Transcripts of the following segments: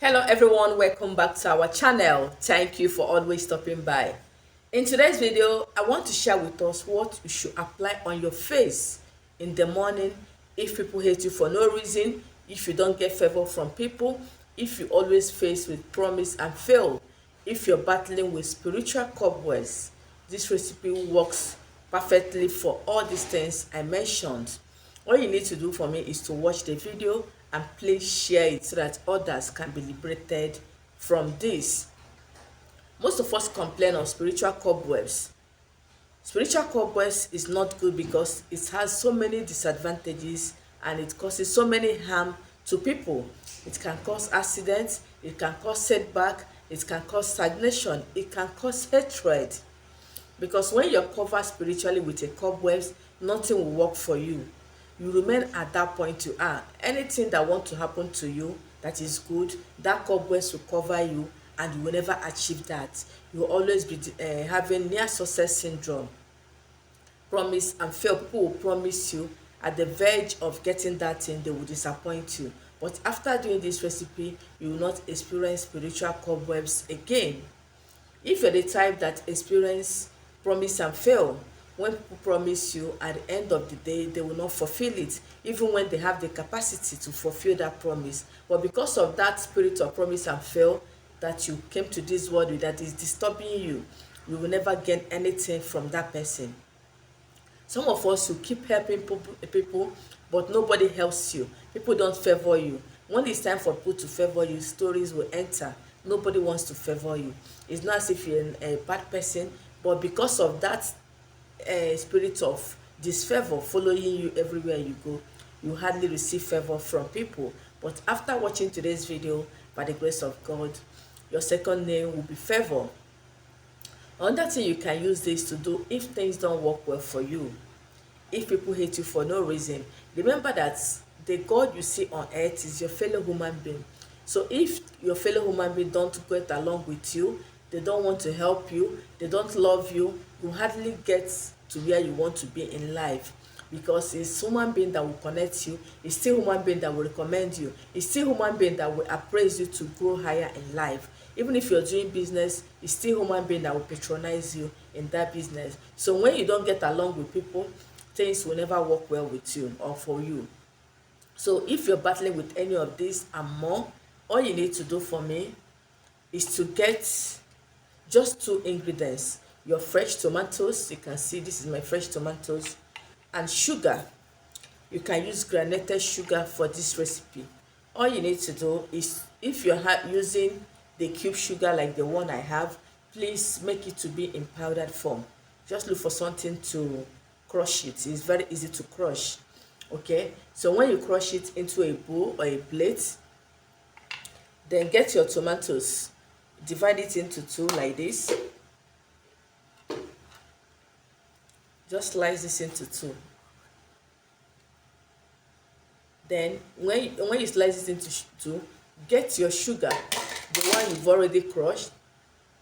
Hello everyone, welcome back to our channel. Thank you for always stopping by. In today's video, I want to share with us what you should apply on your face in the morning if people hate you for no reason, if you don't get favor from people, if you always face with promise and fail, if you're battling with spiritual cobwebs. This recipe works perfectly for all these things I mentioned. All you need to do for me is to watch the video and please share it so that others can be liberated from this. Most of us complain of spiritual cobwebs. Spiritual cobwebs is not good because it has so many disadvantages and it causes so many harm to people. It can cause accidents, it can cause setback, it can cause stagnation, it can cause hatred. Because when you're covered spiritually with a cobwebs, nothing will work for you. You remain at that point you are. Anything that want to happen to you that is good, that cobwebs will cover you and you will never achieve that. You will always be having near success syndrome. Promise and fail. People will promise you at the verge of getting that thing, they will disappoint you. But after doing this recipe, you will not experience spiritual cobwebs again. If you're the type that experience promise and fail, when people promise you at the end of the day they will not fulfill it, even when they have the capacity to fulfill that promise, but because of that spirit of promise and fail that you came to this world with that is disturbing you, you will never gain anything from that person. Some of us will keep helping people, but nobody helps you. People don't favor you. When it's time for people to favor you, stories will enter. Nobody wants to favor you. It's not as if you're a bad person, but because of that spirit of disfavor following you everywhere you go, you hardly receive favor from people. But after watching today's video, by the grace of God, your second name will be favor. Another thing you can use this to do if things don't work well for you, if people hate you for no reason, remember that the God you see on earth is your fellow human being. So if your fellow human being don't get along with you, they don't want to help you, they don't love you, you hardly get to where you want to be in life, because it's human being that will connect you, it's still human being that will recommend you, it's still human being that will appraise you to grow higher in life. Even if you're doing business, it's still human being that will patronize you in that business. So when you don't get along with people, things will never work well with you or for you. So if you're battling with any of these and more, all you need to do for me is to get just two ingredients: your fresh tomatoes, you can see this is my fresh tomatoes, and sugar. You can use granulated sugar for this recipe. All you need to do is, if you're using the cube sugar like the one I have, please make it to be in powdered form. Just look for something to crush it. It's very easy to crush. Okay, so when you crush it into a bowl or a plate, then get your tomatoes, divide it into two like this. Just slice this into two. Then when you slice it into two, get your sugar, the one you've already crushed,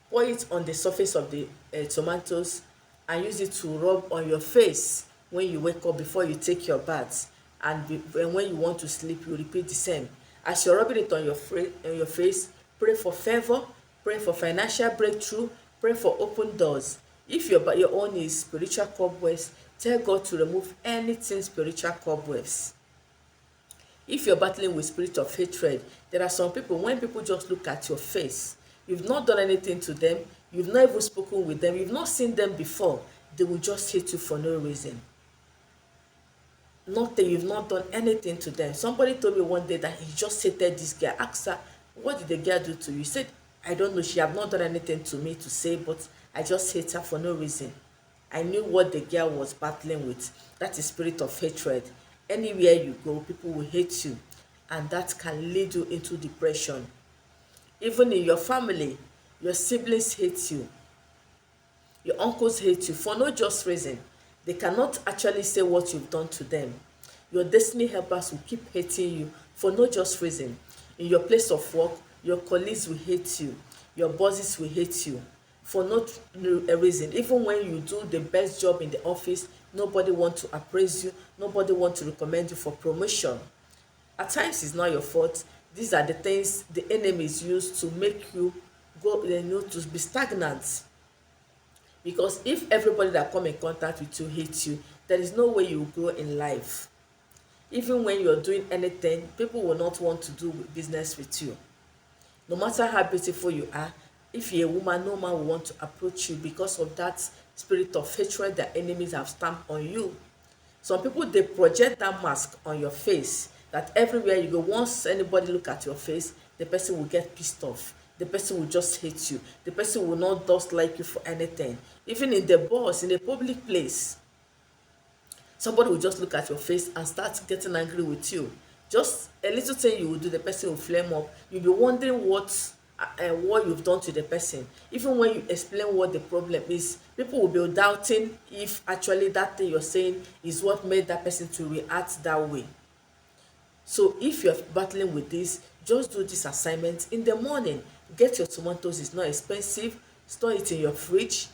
pour it on the surface of the tomatoes and use it to rub on your face when you wake up before you take your bath, and when you want to sleep you repeat the same. As you're rubbing it on your face, pray for favor, pray for financial breakthrough, pray for open doors. If your own is spiritual cobwebs, tell God to remove anything spiritual cobwebs. If you're battling with spirit of hatred, there are some people, when people just look at your face, you've not done anything to them, you've not even spoken with them, you've not seen them before, they will just hate you for no reason. Not that you've not done anything to them. Somebody told me one day that he just hated this girl. Asked her, what did the girl do to you? He said, I don't know, she have not done anything to me to say, but I just hate her for no reason. I knew what the girl was battling with. That is spirit of hatred. Anywhere you go, people will hate you, and that can lead you into depression. Even in your family, your siblings hate you, your uncles hate you for no just reason. They cannot actually say what you've done to them. Your destiny helpers will keep hating you for no just reason. In your place of work, your colleagues will hate you, your bosses will hate you for no reason. Even when you do the best job in the office, nobody wants to appraise you, nobody wants to recommend you for promotion. At times it's not your fault. These are the things the enemies use to make you go, to be stagnant. Because if everybody that come in contact with you hates you, there is no way you will grow in life. Even when you're doing anything, people will not want to do business with you. No matter how beautiful you are, if you're a woman, no man will want to approach you because of that spirit of hatred that enemies have stamped on you. Some people, they project that mask on your face, that everywhere you go, once anybody look at your face, the person will get pissed off, the person will just hate you, the person will not just like you for anything. Even in the bus, in a public place, somebody will just look at your face and start getting angry with you. Just a little thing you will do, the person will flame up. You'll be wondering what you've done to the person. Even when you explain what the problem is, people will be doubting if actually that thing you're saying is what made that person to react that way. So if you're battling with this, just do this assignment in the morning. Get your tomatoes, it's not expensive. Store it in your fridge.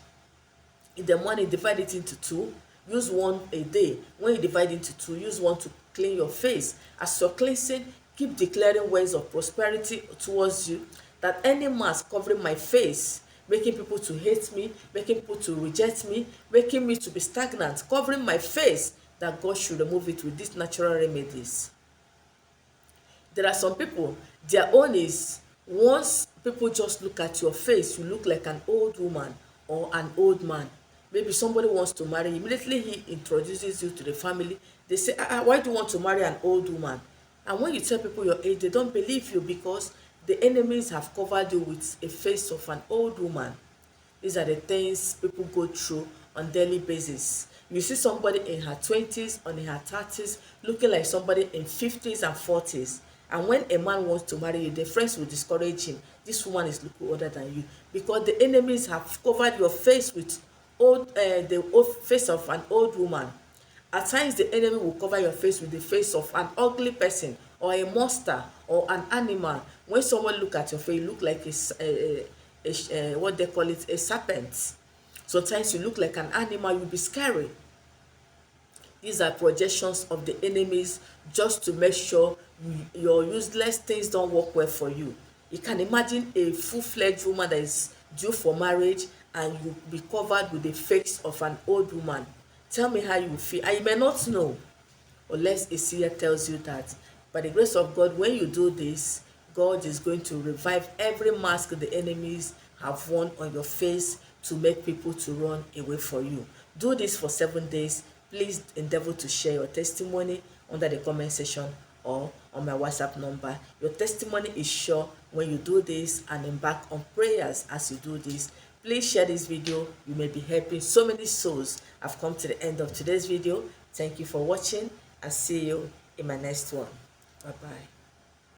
In the morning, divide it into two. Use one a day. When you divide into two, use one to clean your face. As you're cleansing, keep declaring words of prosperity towards you, that any mask covering my face, making people to hate me, making people to reject me, making me to be stagnant, covering my face, that God should remove it with these natural remedies. There are some people, their own is, once people just look at your face, you look like an old woman or an old man. Maybe somebody wants to marry you, immediately he introduces you to the family, they say, why do you want to marry an old woman? And when you tell people your age, they don't believe you, because the enemies have covered you with a face of an old woman. These are the things people go through on daily basis. You see somebody in her 20s or in her 30s looking like somebody in 50s and 40s. And when a man wants to marry you, the friends will discourage him. This woman is looking older than you, because the enemies have covered your face with the old face of an old woman. At times, the enemy will cover your face with the face of an ugly person or a monster or an animal. When someone look at your face, you look like what they call it, a serpent. Sometimes you look like an animal, you'll be scary. These are projections of the enemies, just to make sure your useless things don't work well for you. You can imagine a full-fledged woman that is due for marriage, and you be covered with the face of an old woman. Tell me how you feel. And you may not know, unless a seer tells you that. By the grace of God, when you do this, God is going to revive every mask the enemies have worn on your face to make people to run away from you. Do this for 7 days. Please endeavor to share your testimony under the comment section or on my WhatsApp number. Your testimony is sure when you do this, and embark on prayers as you do this. Please share this video. You may be helping so many souls. I've come to the end of today's video. Thank you for watching, and see you in my next one. Bye bye.